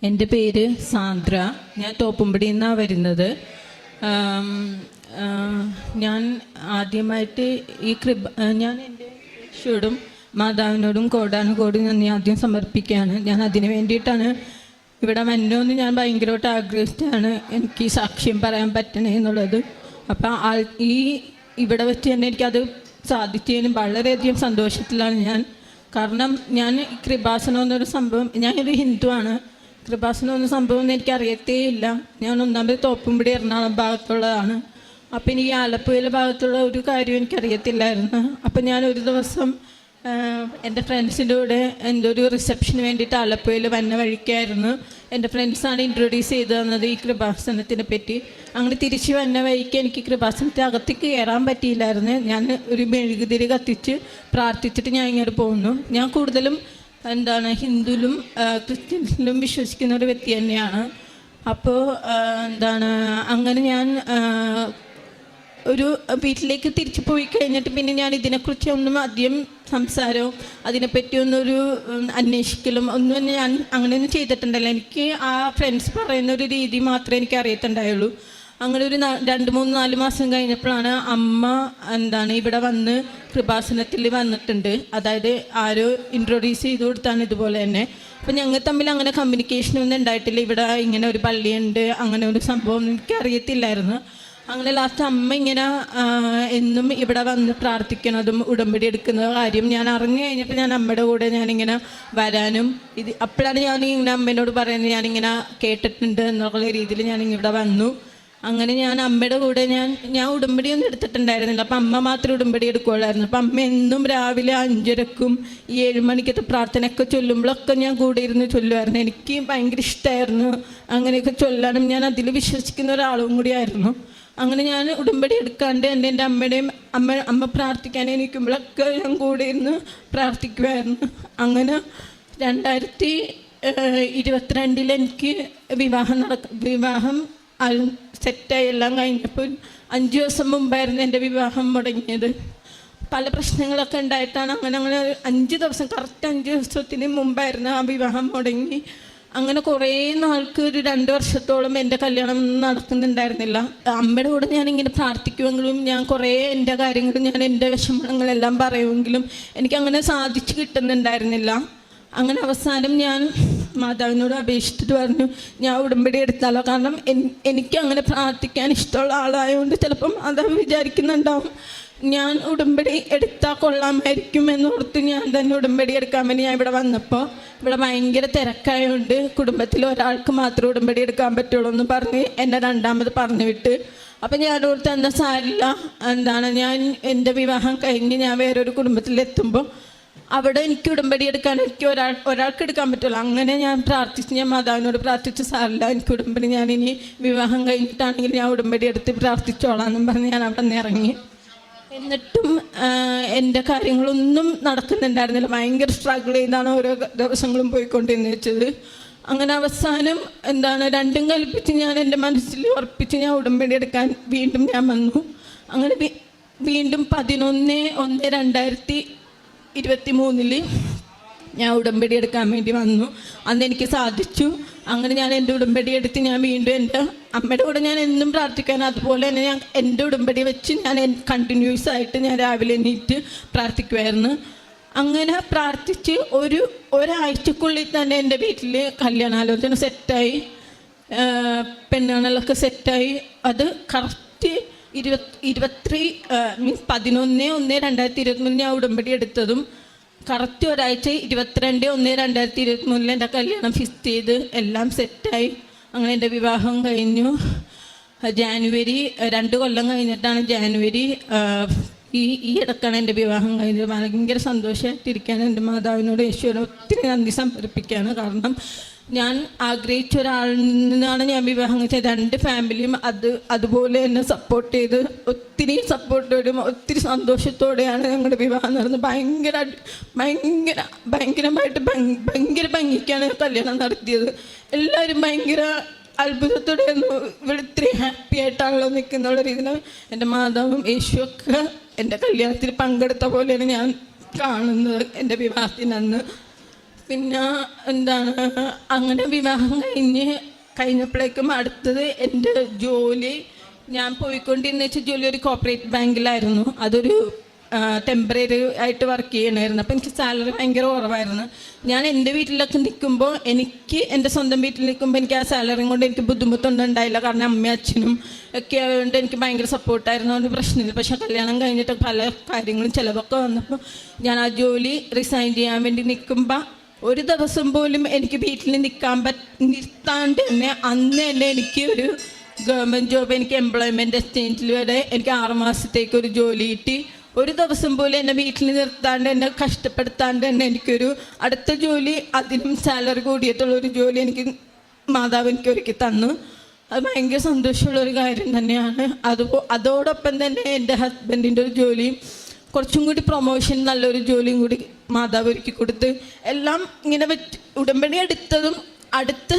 എൻ്റെ പേര് സാന്ദ്ര. ഞാൻ തോപ്പുംപടിയിൽ നിന്നാണ് വരുന്നത്. ഞാൻ ആദ്യമായിട്ട് ഞാൻ എൻ്റെ യേശുവോടും മാതാവിനോടും കോടാനുകോടി നന്ദി ആദ്യം സമർപ്പിക്കുകയാണ്. ഞാൻ അതിന് വേണ്ടിയിട്ടാണ് ഇവിടെ വന്നോന്ന് ഞാൻ ഭയങ്കരമായിട്ട് ആഗ്രഹിച്ചാണ് എനിക്ക് സാക്ഷ്യം പറയാൻ പറ്റണേ എന്നുള്ളത്. അപ്പം ഇവിടെ വെച്ച് തന്നെ എനിക്കത് സാധിച്ചതിനും വളരെയധികം സന്തോഷത്തിലാണ് ഞാൻ. കാരണം ഞാൻ കൃപാസനം എന്നൊരു സംഭവം, ഞാനൊരു ഹിന്ദുവാണ്. കൃപാസനം എന്ന സംഭവം എനിക്കറിയത്തേ ഇല്ല. ഞാൻ ഒന്നാമത് തോപ്പുംപടി എറണാകുളം ഭാഗത്തുള്ളതാണ്. അപ്പം എനിക്ക് ഈ ആലപ്പുഴയിലെ ഭാഗത്തുള്ള ഒരു കാര്യം എനിക്കറിയത്തില്ലായിരുന്നു. അപ്പം ഞാനൊരു ദിവസം എൻ്റെ ഫ്രണ്ട്സിൻ്റെ കൂടെ എൻ്റെ ഒരു റിസപ്ഷന് വേണ്ടിയിട്ട് ആലപ്പുഴയിൽ വന്ന വഴിക്കായിരുന്നു. എൻ്റെ ഫ്രണ്ട്സാണ് ഇൻട്രൊഡ്യൂസ് ചെയ്ത് തന്നത് ഈ കൃപാസനത്തിനെ പറ്റി. അങ്ങനെ തിരിച്ച് വന്ന വഴിക്ക് എനിക്ക് കൃപാസനത്തിന് അകത്തേക്ക് കയറാൻ പറ്റിയില്ലായിരുന്നു. ഞാൻ ഒരു മെഴുകുതിരി കത്തിച്ച് പ്രാർത്ഥിച്ചിട്ട് ഞാൻ ഇങ്ങോട്ട് പോകുന്നു. ഞാൻ കൂടുതലും ഹിന്ദുവിലും ക്രിസ്ത്യൻസിലും വിശ്വസിക്കുന്ന ഒരു വ്യക്തി തന്നെയാണ്. അപ്പോൾ അങ്ങനെ ഞാൻ ഒരു വീട്ടിലേക്ക് തിരിച്ചു പോയി കഴിഞ്ഞിട്ട് പിന്നെ ഞാൻ ഇതിനെക്കുറിച്ച് ഒന്നും അധികം സംസാരവും അതിനെപ്പറ്റിയൊന്നൊരു അന്വേഷിക്കലും ഒന്നും ഞാൻ അങ്ങനെയൊന്നും ചെയ്തിട്ടുണ്ടല്ലോ. എനിക്ക് ആ ഫ്രണ്ട്സ് പറയുന്നൊരു രീതി മാത്രമേ എനിക്ക് അറിയത്തുണ്ടായുള്ളൂ. അങ്ങനെ ഒരു 2-3-4 മാസം കഴിഞ്ഞപ്പോഴാണ് അമ്മ ഇവിടെ വന്ന് കൃപാസനത്തിൽ വന്നിട്ടുണ്ട്. അതായത് ആരോ ഇൻട്രൊഡ്യൂസ് ചെയ്ത് കൊടുത്താണ് ഇതുപോലെ തന്നെ. അപ്പം ഞങ്ങൾ തമ്മിൽ അങ്ങനെ കമ്മ്യൂണിക്കേഷനൊന്നും ഉണ്ടായിട്ടില്ല. ഇവിടെ ഇങ്ങനെ ഒരു പള്ളിയുണ്ട്, അങ്ങനെ ഒരു സംഭവം എനിക്കറിയത്തില്ലായിരുന്നു. അങ്ങനെ ലാസ്റ്റ് അമ്മ ഇങ്ങനെ എന്നും ഇവിടെ വന്ന് പ്രാർത്ഥിക്കുന്നതും ഉടമ്പടി എടുക്കുന്ന കാര്യം ഞാൻ അറിഞ്ഞു കഴിഞ്ഞപ്പോൾ ഞാൻ അമ്മയുടെ കൂടെ ഞാനിങ്ങനെ വരാനും അപ്പോഴാണ് ഞാൻ ഇങ്ങനെ അമ്മേനോട് പറയുന്നത് ഞാനിങ്ങനെ കേട്ടിട്ടുണ്ട് എന്നുള്ള രീതിയിൽ ഞാനിവിടെ വന്നു. അങ്ങനെ ഞാൻ അമ്മയുടെ കൂടെ ഞാൻ ഉടമ്പടിയൊന്നും എടുത്തിട്ടുണ്ടായിരുന്നില്ല. അപ്പം അമ്മ മാത്രം ഉടമ്പടി എടുക്കുള്ളായിരുന്നു. അപ്പം അമ്മ എന്നും രാവിലെ 5:30 7 മണിക്കത്തെ പ്രാർത്ഥനയൊക്കെ ചൊല്ലുമ്പോഴൊക്കെ ഞാൻ കൂടെ ഇരുന്ന് ചൊല്ലുമായിരുന്നു. എനിക്ക് ഭയങ്കര ഇഷ്ടമായിരുന്നു അങ്ങനെയൊക്കെ ചൊല്ലാനും. ഞാൻ അതിൽ വിശ്വസിക്കുന്ന ഒരാളും കൂടിയായിരുന്നു. അങ്ങനെ ഞാൻ ഉടമ്പടി എടുക്കാണ്ട് എൻ്റെ അമ്മയുടെയും അമ്മ പ്രാർത്ഥിക്കാൻ എനിക്കുമ്പോഴൊക്കെ ഞാൻ കൂടെ ഇരുന്ന് പ്രാർത്ഥിക്കുമായിരുന്നു. അങ്ങനെ 2022 എനിക്ക് വിവാഹം സെറ്റായി എല്ലാം കഴിഞ്ഞപ്പോൾ 5 ദിവസം മുമ്പായിരുന്നു എൻ്റെ വിവാഹം മുടങ്ങിയത്. പല പ്രശ്നങ്ങളൊക്കെ ഉണ്ടായിട്ടാണ് അങ്ങനെ 5 ദിവസം കറക്റ്റ് 5 ദിവസത്തിന് മുമ്പായിരുന്നു ആ വിവാഹം മുടങ്ങി. അങ്ങനെ കുറേ നാൾക്ക് ഒരു 2 വർഷത്തോളം എൻ്റെ കല്യാണം നടക്കുന്നുണ്ടായിരുന്നില്ല. അമ്മയുടെ കൂടെ ഞാനിങ്ങനെ പ്രാർത്ഥിക്കുമെങ്കിലും ഞാൻ കുറേ എൻ്റെ കാര്യങ്ങളും ഞാൻ എൻ്റെ വിഷമങ്ങളെല്ലാം പറയുമെങ്കിലും എനിക്കങ്ങനെ സാധിച്ചു കിട്ടുന്നുണ്ടായിരുന്നില്ല. അങ്ങനെ അവസാനം ഞാൻ മാതാവിനോട് അപേക്ഷിച്ചിട്ട് പറഞ്ഞു ഞാൻ ഉടമ്പടി എടുത്താലോ. കാരണം എനിക്ക് അങ്ങനെ പ്രാർത്ഥിക്കാൻ ഇഷ്ടമുള്ള ആളായതുകൊണ്ട് ചിലപ്പം അത് വിചാരിക്കുന്നുണ്ടാവും ഞാൻ ഉടമ്പടി എടുത്താൽ കൊള്ളാമായിരിക്കും എന്നോർത്ത് ഞാൻ തന്നെ ഉടമ്പടി എടുക്കാൻ വേണ്ടി ഞാൻ ഇവിടെ വന്നപ്പോൾ ഇവിടെ ഭയങ്കര തിരക്കായതുകൊണ്ട് കുടുംബത്തിൽ ഒരാൾക്ക് മാത്രമേ ഉടമ്പടി എടുക്കാൻ പറ്റുള്ളൂ എന്ന് പറഞ്ഞ് എന്നെ 2ാമത് പറഞ്ഞു വിട്ട്. അപ്പം ഞാനോർത്ത് എന്താ സാരില്ല ഞാൻ എൻ്റെ വിവാഹം കഴിഞ്ഞ് ഞാൻ വേറൊരു കുടുംബത്തിലെത്തുമ്പോൾ അവിടെ എനിക്ക് ഉടമ്പടി എടുക്കാൻ എനിക്ക് ഒരാൾക്ക് എടുക്കാൻ പറ്റുള്ളൂ. അങ്ങനെ ഞാൻ മാതാവിനോട് പ്രാർത്ഥിച്ച് സാറില്ല എനിക്ക് ഉടമ്പടി ഞാനിനി വിവാഹം കഴിഞ്ഞിട്ടാണെങ്കിൽ ഞാൻ ഉടമ്പടി എടുത്ത് പ്രാർത്ഥിച്ചോളാം എന്നും പറഞ്ഞ് ഞാൻ അവിടെ നിന്ന് ഇറങ്ങി. എന്നിട്ടും എൻ്റെ കാര്യങ്ങളൊന്നും നടക്കുന്നുണ്ടായിരുന്നില്ല. ഭയങ്കര സ്ട്രഗിൾ ചെയ്താണ് ഓരോ ദിവസങ്ങളും പോയിക്കൊണ്ടിരുന്നു വെച്ചത്. അങ്ങനെ അവസാനം രണ്ടും കൽപ്പിച്ച് ഞാൻ എൻ്റെ മനസ്സിൽ ഉറപ്പിച്ച് ഞാൻ ഉടമ്പടി എടുക്കാൻ വീണ്ടും ഞാൻ വന്നു. അങ്ങനെ വീണ്ടും 11/1/2023 ഞാൻ ഉടമ്പടി എടുക്കാൻ വേണ്ടി വന്നു. അന്ന് എനിക്ക് സാധിച്ചു. അങ്ങനെ ഞാൻ എൻ്റെ ഉടമ്പടി എടുത്ത് ഞാൻ വീണ്ടും എൻ്റെ അമ്മയുടെ കൂടെ ഞാൻ എന്നും പ്രാർത്ഥിക്കാൻ അതുപോലെ തന്നെ ഞാൻ എൻ്റെ ഉടമ്പടി വെച്ച് ഞാൻ കണ്ടിന്യൂസ് ആയിട്ട് ഞാൻ രാവിലെ എണീറ്റ് പ്രാർത്ഥിക്കുമായിരുന്നു. അങ്ങനെ പ്രാർത്ഥിച്ച് ഒരാഴ്ചക്കുള്ളിൽ തന്നെ എൻ്റെ വീട്ടിൽ കല്യാണാലോചന സെറ്റായി, പെണ്ണുകളൊക്കെ സെറ്റായി. അത് കറക്റ്റ് 11/1/2023 ഞാൻ ഉടമ്പടി എടുത്തതും കറക്റ്റ് ഒരാഴ്ച 22/1/2023 എൻ്റെ കല്യാണം ഫിക്സ് ചെയ്ത് എല്ലാം സെറ്റായി. അങ്ങനെ എൻ്റെ വിവാഹം കഴിഞ്ഞു. ജാനുവരി 2 കൊല്ലം കഴിഞ്ഞിട്ടാണ് ജാനുവരി ഈ ഇടക്കാണ് എൻ്റെ വിവാഹം കഴിഞ്ഞത്. ഭയങ്കര സന്തോഷമായിട്ടിരിക്കുകയാണ്. എൻ്റെ മാതാവിനോട് യേശുവിനോട് ഒത്തിരി നന്ദി സമർപ്പിക്കുകയാണ്. കാരണം ഞാൻ ആഗ്രഹിച്ച ഒരാളിൽ നിന്നാണ് ഞാൻ വിവാഹം കഴിച്ചത്. 2 ഫാമിലിയും അതുപോലെ എന്നെ സപ്പോർട്ട് ചെയ്ത് ഒത്തിരി സപ്പോർട്ടോടും ഒത്തിരി സന്തോഷത്തോടെയാണ് ഞങ്ങളുടെ വിവാഹം നടന്നത്. ഭയങ്കരമായിട്ട് ഭയങ്കര ഭംഗിക്കാണ് കല്യാണം നടത്തിയത്. എല്ലാവരും ഭയങ്കര അത്ഭുതത്തോടെ ഇവിടെ ഇത്രയും ഹാപ്പി ആയിട്ടാണല്ലോ നിൽക്കുന്നുള്ള രീതിയിൽ എൻ്റെ മാതാവും യേശുവൊക്കെ എൻ്റെ കല്യാണത്തിൽ പങ്കെടുത്ത പോലെയാണ് ഞാൻ കാണുന്നത് എൻ്റെ വിവാഹത്തിനന്ന്. പിന്നെ എന്താണ്, അങ്ങനെ വിവാഹം കഴിഞ്ഞപ്പോഴേക്കും അടുത്തത് എൻ്റെ ജോലി, ഞാൻ പോയിക്കൊണ്ടിരുന്ന ജോലി ഒരു കോർപ്പറേറ്റ് ബാങ്കിലായിരുന്നു. അതൊരു ടെമ്പററി ആയിട്ട് വർക്ക് ചെയ്യണമായിരുന്നു. അപ്പോൾ എനിക്ക് സാലറി ഭയങ്കര കുറവായിരുന്നു. ഞാൻ എൻ്റെ വീട്ടിലൊക്കെ നിൽക്കുമ്പോൾ, എൻ്റെ സ്വന്തം വീട്ടിൽ നിൽക്കുമ്പോൾ എനിക്ക് ആ സാലറിയും കൊണ്ട് എനിക്ക് ബുദ്ധിമുട്ടൊന്നും ഉണ്ടായില്ല. കാരണം അമ്മയും അച്ഛനും ഒക്കെ ആയതുകൊണ്ട് എനിക്ക് ഭയങ്കര സപ്പോർട്ടായിരുന്നു, അതുകൊണ്ട് പ്രശ്നമില്ല. പക്ഷേ കല്യാണം കഴിഞ്ഞിട്ട് പല കാര്യങ്ങളും ചിലവൊക്കെ വന്നപ്പോൾ ഞാൻ ആ ജോലി റിസൈൻ ചെയ്യാൻ വേണ്ടി നിൽക്കുമ്പോൾ ഒരു ദിവസം പോലും എനിക്ക് വീട്ടിൽ നിർത്താണ്ട് തന്നെ അന്ന് തന്നെ എനിക്ക് ഒരു ഗവൺമെൻറ് ജോബ്, എനിക്ക് എംപ്ലോയ്മെൻറ്റ് എക്സ്ചേഞ്ചിൽ വരെ എനിക്ക് 6 മാസത്തേക്ക് ഒരു ജോലി കിട്ടി. ഒരു ദിവസം പോലും എന്നെ വീട്ടിൽ നിർത്താണ്ട്, എന്നെ കഷ്ടപ്പെടുത്താണ്ട് തന്നെ എനിക്കൊരു അടുത്ത ജോലി, അതിനും സാലറി കൂടിയിട്ടുള്ളൊരു ജോലി എനിക്ക് മാതാവ് എനിക്ക് ഒരുക്കി തന്നു. അത് ഭയങ്കര സന്തോഷമുള്ളൊരു കാര്യം തന്നെയാണ്. അതോടൊപ്പം തന്നെ എൻ്റെ ഹസ്ബൻഡിൻ്റെ ഒരു ജോലിയും, കുറച്ചും കൂടി പ്രൊമോഷൻ, നല്ലൊരു ജോലിയും കൂടി മാതാവ് ഒരുക്കി കൊടുത്ത്, എല്ലാം ഇങ്ങനെ ഉടമ്പടി എടുത്തതും അടുത്ത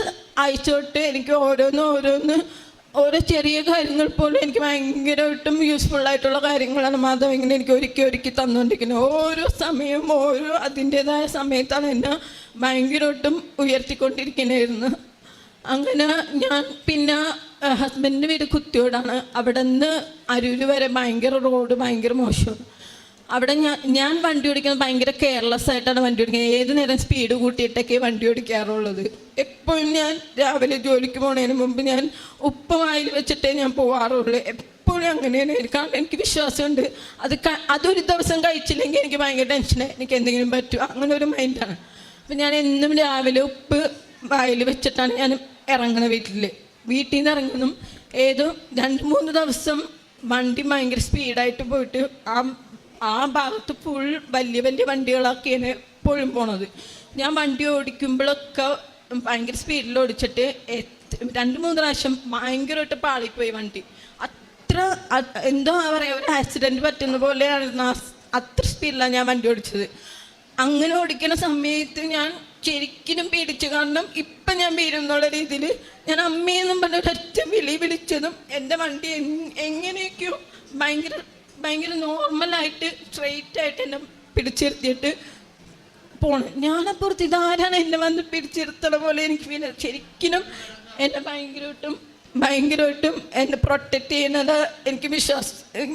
ആഴ്ച തൊട്ട് എനിക്ക് ഓരോ ചെറിയ കാര്യങ്ങൾ പോലും എനിക്ക് ഭയങ്കരമായിട്ടും യൂസ്ഫുള്ളായിട്ടുള്ള കാര്യങ്ങളാണ് മാതാവ് ഇങ്ങനെ എനിക്ക് ഒരുക്കി തന്നുകൊണ്ടിരിക്കുന്നത്. ഓരോ സമയവും അതിൻ്റേതായ സമയത്താണ് എന്നെ ഭയങ്കരമായിട്ടും ഉയർത്തിക്കൊണ്ടിരിക്കുന്നതായിരുന്നു. അങ്ങനെ ഞാൻ പിന്നെ ഹസ്ബൻഡിൻ്റെ വീട് കുത്തിയോടാണ്. അവിടെ നിന്ന് അരൂര് വരെ റോഡ് ഭയങ്കര മോശമാണ്. അവിടെ ഞാൻ വണ്ടി ഓടിക്കുന്നത് ഭയങ്കര കെയർലെസ് ആയിട്ടാണ് വണ്ടി ഓടിക്കുന്നത്. ഏത് നേരം സ്പീഡ് കൂട്ടിയിട്ടൊക്കെ വണ്ടി ഓടിക്കാറുള്ളത്. എപ്പോഴും ഞാൻ രാവിലെ ജോലിക്ക് പോകുന്നതിന് മുമ്പ് ഞാൻ ഉപ്പ് വായിൽ വെച്ചിട്ടേ ഞാൻ പോകാറുള്ളൂ. എപ്പോഴും അങ്ങനെയാണ്. കാരണം എനിക്ക് വിശ്വാസമുണ്ട്, അതൊരു ദിവസം കഴിച്ചില്ലെങ്കിൽ എനിക്ക് ഭയങ്കര ടെൻഷനാണ്, എനിക്ക് എന്തെങ്കിലും പറ്റും, അങ്ങനെ ഒരു മൈൻഡാണ്. അപ്പം ഞാൻ എന്നും രാവിലെ ഉപ്പ് വായിൽ വെച്ചിട്ടാണ് ഞാൻ ഇറങ്ങുന്നത്. വീട്ടിൽ നിന്ന് ഇറങ്ങുന്നു. ഏതോ 2-3 ദിവസം വണ്ടി ഭയങ്കര സ്പീഡായിട്ട് പോയിട്ട് ആ ഭാഗത്ത് ഫുൾ വലിയ വണ്ടികളൊക്കെയാണ് എപ്പോഴും പോണത്. ഞാൻ വണ്ടി ഓടിക്കുമ്പോഴൊക്കെ ഭയങ്കര സ്പീഡിൽ ഓടിച്ചിട്ട് 2-3 പ്രാവശ്യം ഭയങ്കരമായിട്ട് പാളിപ്പോയി വണ്ടി. എന്തോ പറയുക, ഒരു ആക്സിഡൻറ്റ് പറ്റുന്ന പോലെയാണ്. അത്ര സ്പീഡിലാണ് ഞാൻ വണ്ടി ഓടിച്ചത്. അങ്ങനെ ഓടിക്കുന്ന സമയത്ത് ഞാൻ ശരിക്കും പേടിച്ചു. കാരണം ഇപ്പം ഞാൻ വീഴുന്നുള്ള രീതിയിൽ ഞാൻ അമ്മയെന്നും പറഞ്ഞ ഒരൊറ്റ വിളിച്ചതും എൻ്റെ വണ്ടി എങ്ങനെയൊക്കെയോ ഭയങ്കര നോർമലായിട്ട് സ്ട്രെയിറ്റായിട്ട് എന്നെ പിടിച്ചിരുത്തിയിട്ട് പോണം. ഞാനപ്പുറത്ത് ഇതാരാണ് എന്നെ വന്ന് പിടിച്ചിരുത്തണ പോലെ എനിക്ക് ഫീൽ. ശരിക്കും എന്നെ ഭയങ്കരമായിട്ടും എന്നെ പ്രൊട്ടക്റ്റ് ചെയ്യുന്നത് എനിക്ക്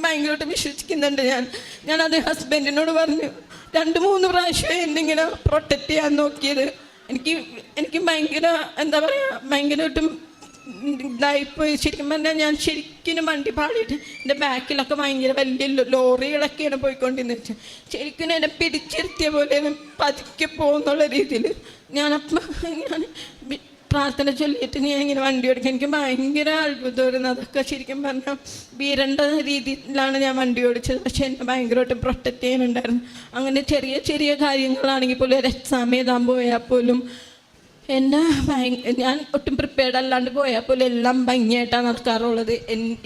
ഭയങ്കരമായിട്ടും വിശ്വസിക്കുന്നുണ്ട്. ഞാനത് ഹസ്ബൻഡിനോട് പറഞ്ഞു. 2-3 പ്രാവശ്യം എന്നിങ്ങനെ പ്രൊട്ടക്റ്റ് ചെയ്യാൻ നോക്കിയത്. എനിക്ക് ഭയങ്കര ഭയങ്കരമായിട്ടും ഇതായിപ്പോയി. ശരിക്കും പറഞ്ഞാൽ ഞാൻ ശരിക്കും വണ്ടി പാടിയിട്ട് എൻ്റെ ബാക്കിലൊക്കെ ഭയങ്കര വലിയ ലോറികളൊക്കെയാണ് പോയിക്കൊണ്ടിരുന്നത്. ശരിക്കും എന്നെ പിടിച്ചിരുത്തിയ പോലെ പതുക്കെ പോകുന്നുള്ള രീതിയിൽ ഞാൻ പ്രാർത്ഥന ചൊല്ലിയിട്ട് ഞാൻ ഇങ്ങനെ വണ്ടി ഓടിക്കാൻ എനിക്ക് ഭയങ്കര അത്ഭുതമായിരുന്നു. അതൊക്കെ ശരിക്കും പറഞ്ഞാൽ വീരേണ്ട രീതിയിലാണ് ഞാൻ വണ്ടി ഓടിച്ചത്. പക്ഷെ എന്നെ ഭയങ്കരമായിട്ട് പ്രൊട്ടക്റ്റ് ചെയ്യാനുണ്ടായിരുന്നു. അങ്ങനെ ചെറിയ കാര്യങ്ങളാണെങ്കിൽ പോലും ഒരു എക്സാം എഴുതാൻ പോയാൽ പോലും ഞാൻ ഒട്ടും പ്രിപ്പയർഡ് അല്ലാണ്ട് പോയാൽ പോലും എല്ലാം ഭംഗിയായിട്ടാണ് നടക്കാറുള്ളത്.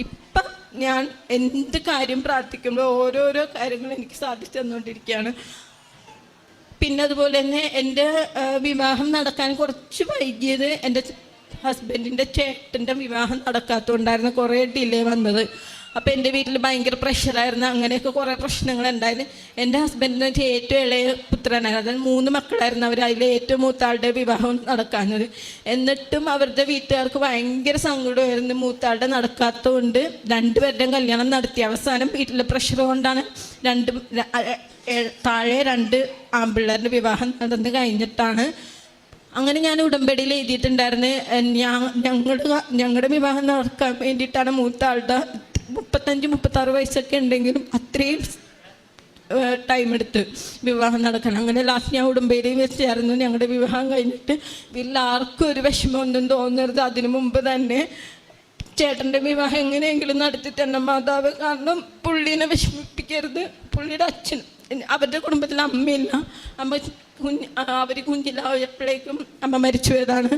ഇപ്പം ഞാൻ എന്ത് കാര്യം പ്രാർത്ഥിക്കുമ്പോൾ ഓരോരോ കാര്യങ്ങൾ എനിക്ക് സാധിച്ചു തന്നുകൊണ്ടിരിക്കുകയാണ്. പിന്നെ അതുപോലെ തന്നെ എൻ്റെ വിവാഹം നടക്കാൻ കുറച്ച് വൈകിയത് എൻ്റെ ഹസ്ബൻഡിൻ്റെ ചേട്ടൻ്റെ വിവാഹം നടക്കാത്തതുകൊണ്ടായിരുന്നു കുറേ ഡിലേ വന്നത്. അപ്പോൾ എൻ്റെ വീട്ടിൽ ഭയങ്കര പ്രഷറായിരുന്നു. അങ്ങനെയൊക്കെ കുറേ പ്രശ്നങ്ങളുണ്ടായിരുന്നു. എൻ്റെ ഹസ്ബൻഡിന് ഏറ്റവും ഇളയ പുത്രനായിരുന്നു. അതായത് 3 മക്കളായിരുന്നു അവർ. അതിൽ ഏറ്റവും മൂത്താളുടെ വിവാഹം നടക്കാഞ്ഞത്. എന്നിട്ടും അവരുടെ വീട്ടുകാർക്ക് ഭയങ്കര സങ്കടമായിരുന്നു മൂത്താളുടെ നടക്കാത്തതുകൊണ്ട്. 2 പേരുടെയും കല്യാണം നടത്തി. അവസാനം വീട്ടിലെ പ്രഷർ കൊണ്ടാണ് താഴെ 2 ആൺപിള്ളേരുടെ വിവാഹം നടന്ന് കഴിഞ്ഞിട്ടാണ്. അങ്ങനെ ഞാൻ ഉടമ്പടിയിൽ എഴുതിയിട്ടുണ്ടായിരുന്നു ഞങ്ങളുടെ വിവാഹം നടക്കാൻ വേണ്ടിയിട്ടാണ് മൂത്താളുടെ 35-36 വയസ്സൊക്കെ ഉണ്ടെങ്കിലും അത്രയും ടൈം എടുത്ത് വിവാഹം നടക്കണം. അങ്ങനെ ലാസ്റ്റ് ഞാൻ ഉടമ്പടിയിൽ വെച്ചായിരുന്നു ഞങ്ങളുടെ വിവാഹം കഴിഞ്ഞിട്ട്. വീട്ടിൽ ആർക്കും ഒരു വിഷമമൊന്നും തോന്നരുത്. അതിനു മുമ്പ് തന്നെ ചേട്ടൻ്റെ വിവാഹം എങ്ങനെയെങ്കിലും നടത്തി തന്നെ മാതാവ്. കാരണം പുള്ളീനെ വിഷമിപ്പിക്കരുത്. പുള്ളിയുടെ അച്ഛൻ, അവരുടെ കുടുംബത്തിൽ അമ്മയില്ല. അവർ കുഞ്ഞിലായപ്പോഴേക്കും അമ്മ മരിച്ചു പോയതാണ്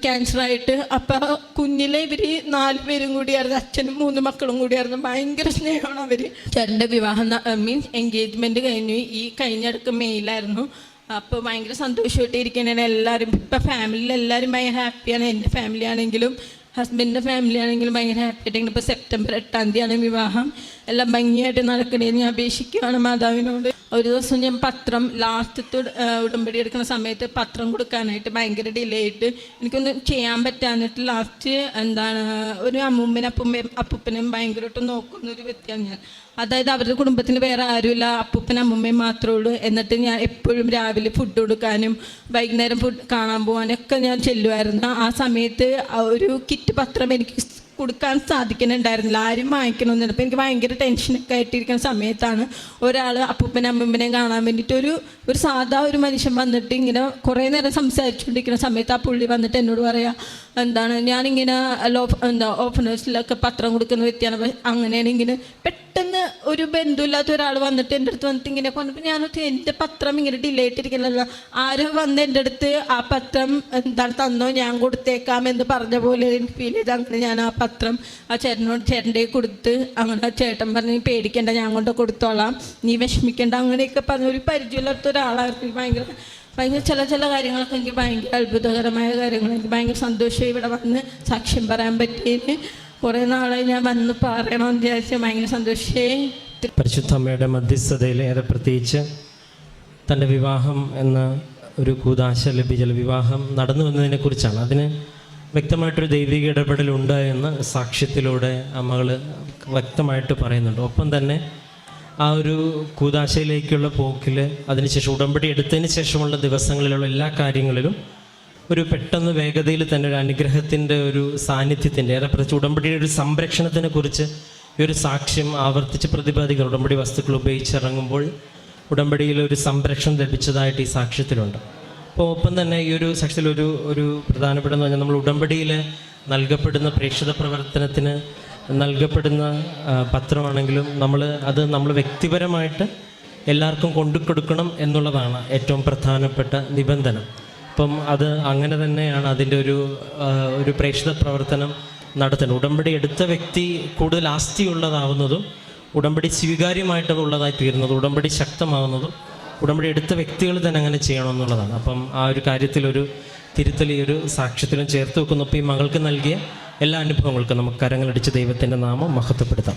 ക്യാൻസറായിട്ട്. അപ്പോൾ കുഞ്ഞിലെ ഇവർ 4 പേരും കൂടിയായിരുന്നു, അച്ഛനും 3 മക്കളും കൂടിയായിരുന്നു. ഭയങ്കര സ്നേഹമാണ് അവർ. ചേട്ടൻ്റെ വിവാഹം മീൻസ് എൻഗേജ്മെൻറ്റ് കഴിഞ്ഞു. ഈ കഴിഞ്ഞിടക്ക് മെയിലായിരുന്നു. അപ്പോൾ ഭയങ്കര സന്തോഷമായിട്ട് ഇരിക്കുന്നതാണ് എല്ലാവരും. ഇപ്പം ഫാമിലിയിൽ എല്ലാവരും ഭയങ്കര ഹാപ്പിയാണ്. എൻ്റെ ഫാമിലി ആണെങ്കിലും ഹസ്ബൻഡിൻ്റെ ഫാമിലി ആണെങ്കിലും ഭയങ്കര ഹാപ്പി ആയിട്ടാണ്. ഇപ്പോൾ സെപ്റ്റംബർ 8-ാം തീയതിയാണ് വിവാഹം. എല്ലാം ഭംഗിയായിട്ട് നടക്കണേന്ന് ഞാൻ അപേക്ഷിക്കുകയാണ് മാതാവിനോട്. ഒരു ദിവസം ഞാൻ പത്രം ലാസ്റ്റത്തെ ഉടമ്പടി എടുക്കുന്ന സമയത്ത് പത്രം കൊടുക്കാനായിട്ട് ഭയങ്കര ഡിലേ ആയിട്ട് എനിക്കൊന്നും ചെയ്യാൻ പറ്റാഞ്ഞിട്ട് ലാസ്റ്റ് ഒരു അമ്മൂമ്മനും അപ്പൂപ്പനും ഭയങ്കരമായിട്ട് നോക്കുന്നൊരു വ്യക്തിയാണ് ഞാൻ. അതായത് അവരുടെ കുടുംബത്തിന് വേറെ ആരുമില്ല, അപ്പൂപ്പനും അമ്മൂമ്മയും മാത്രമേ ഉള്ളൂ. എന്നിട്ട് ഞാൻ എപ്പോഴും രാവിലെ ഫുഡ് കൊടുക്കാനും വൈകുന്നേരം ഫുഡ് കാണാൻ പോകാനൊക്കെ ഞാൻ ചെല്ലുമായിരുന്നു. ആ സമയത്ത് ഒരു കിറ്റ് പത്രം എനിക്ക് കൊടുക്കാൻ സാധിക്കുന്നുണ്ടായിരുന്നില്ല, ആരും വാങ്ങിക്കണമെന്നുണ്ട്. അപ്പോൾ എനിക്ക് ഭയങ്കര ടെൻഷനൊക്കെ ആയിട്ടിരിക്കുന്ന സമയത്താണ് ഒരാൾ അപ്പൂപ്പനെ അമ്മൂമ്മനെ കാണാൻ വേണ്ടിയിട്ട് ഒരു സാധാ ഒരു മനുഷ്യൻ വന്നിട്ട് ഇങ്ങനെ കുറേ നേരം സംസാരിച്ചുകൊണ്ടിരിക്കുന്ന സമയത്ത് ആ പുള്ളി വന്നിട്ട് എന്നോട് പറയാം, ഞാനിങ്ങനെ ഓഫനേഴ്സിലൊക്കെ പത്രം കൊടുക്കുന്ന വ്യക്തിയാണ്. അങ്ങനെയാണ് ഇങ്ങനെ പെട്ടെന്ന് ഒരു ബന്ധുവില്ലാത്ത ഒരാൾ വന്നിട്ട് എൻ്റെ അടുത്ത് വന്നിട്ട് ഇങ്ങനെ പറഞ്ഞപ്പോൾ ഞാനൊക്കെ എൻ്റെ പത്രം ഇങ്ങനെ ഡിലേ ആയിട്ടിരിക്കണല്ലോ, ആരും വന്ന് എൻ്റെ അടുത്ത് ആ പത്രം തന്നോ ഞാൻ കൊടുത്തേക്കാം എന്ന് പറഞ്ഞ പോലെ എനിക്ക് ഫീൽ ചെയ്ത് അങ്ങനെ ഞാൻ ആ പത്രം ആ ചേട്ടൻ്റെ കൊടുത്ത് അങ്ങനെ ചേട്ടൻ പറഞ്ഞ് പേടിക്കേണ്ട, ഞാൻ കൊണ്ട് കൊടുത്തോളാം, നീ വിഷമിക്കേണ്ട, അങ്ങനെയൊക്കെ പറഞ്ഞ ഒരു പരിചയമില്ലാത്ത ഒരാളായിരുന്നു. ഭയങ്കര ചില കാര്യങ്ങളൊക്കെ എനിക്ക് ഭയങ്കര അത്ഭുതകരമായ കാര്യങ്ങൾ, എനിക്ക് ഭയങ്കര സന്തോഷമായി ഇവിടെ വന്ന് സാക്ഷ്യം പറയാൻ പറ്റിയതിന്. കുറേ നാളായി ഞാൻ വന്ന് പറയണമെന്ന് വിചാരിച്ചാൽ ഭയങ്കര സന്തോഷമായി. പരിശുദ്ധ അമ്മയുടെ മധ്യസ്ഥതയിൽ ഏറെ പ്രത്യേകിച്ച് തൻ്റെ വിവാഹം എന്ന ഒരു കൂദാശ ലഭിച്ച വിവാഹം നടന്നു വന്നതിനെക്കുറിച്ചാണ്. അതിന് വ്യക്തമായിട്ടൊരു ദൈവിക ഇടപെടലുണ്ട് എന്ന് സാക്ഷ്യത്തിലൂടെ അമ്മകൾ വ്യക്തമായിട്ട് പറയുന്നുണ്ട്. ഒപ്പം തന്നെ ആ ഒരു കൂദാശയിലേക്കുള്ള പോക്കിൽ അതിനുശേഷം ഉടമ്പടി എടുത്തതിന് ശേഷമുള്ള ദിവസങ്ങളിലുള്ള എല്ലാ കാര്യങ്ങളിലും ഒരു പെട്ടെന്ന് വേഗതയിൽ തന്നെ ഒരു അനുഗ്രഹത്തിൻ്റെ ഒരു സാന്നിധ്യത്തിൻ്റെ ഏറെ പ്രത്യേകിച്ച് ഉടമ്പടിയുടെ ഒരു സംരക്ഷണത്തിനെ കുറിച്ച് ഈ ഒരു സാക്ഷ്യം ആവർത്തിച്ച് പ്രതിപാദിക്കുന്നു. ഉടമ്പടി വസ്തുക്കൾ ഉപയോഗിച്ചിറങ്ങുമ്പോൾ ഉടമ്പടിയിൽ ഒരു സംരക്ഷണം ലഭിച്ചതായിട്ട് ഈ സാക്ഷ്യത്തിലുണ്ട്. അപ്പോൾ ഒപ്പം തന്നെ ഈ ഒരു സാക്ഷ്യത്തിൽ ഒരു പ്രധാനപ്പെട്ട എന്ന് പറഞ്ഞാൽ നമ്മൾ ഉടമ്പടിയിൽ നൽകപ്പെടുന്ന പ്രേക്ഷിത പ്രവർത്തനത്തിന് നൽകപ്പെടുന്ന പത്രമാണെങ്കിലും നമ്മൾ വ്യക്തിപരമായിട്ട് എല്ലാവർക്കും കൊണ്ടുകൊടുക്കണം എന്നുള്ളതാണ് ഏറ്റവും പ്രധാനപ്പെട്ട നിബന്ധന. അപ്പം അത് അങ്ങനെ തന്നെയാണ് അതിൻ്റെ ഒരു പ്രേക്ഷിത പ്രവർത്തനം നടത്തുന്നത്. ഉടമ്പടി എടുത്ത വ്യക്തി കൂടുതൽ ആസ്തിയുള്ളതാവുന്നതും ഉടമ്പടി സ്വീകാര്യമായിട്ടുള്ളതായി തീരുന്നതും ഉടമ്പടി ശക്തമാവുന്നതും ഉടമ്പടി എടുത്ത വ്യക്തികൾ തന്നെ അങ്ങനെ ചെയ്യണമെന്നുള്ളതാണ്. അപ്പം ആ ഒരു കാര്യത്തിലൊരു തിരുത്തൽ ഈ ഒരു സാക്ഷ്യത്തിലും ചേർത്ത് വെക്കുന്നു. അപ്പോൾ ഈ മകൾക്ക് നൽകിയ എല്ലാ അനുഭവങ്ങൾക്കും നമുക്ക് കരങ്ങളടിച്ച് ദൈവത്തിൻ്റെ നാമം മഹത്വപ്പെടുത്താം.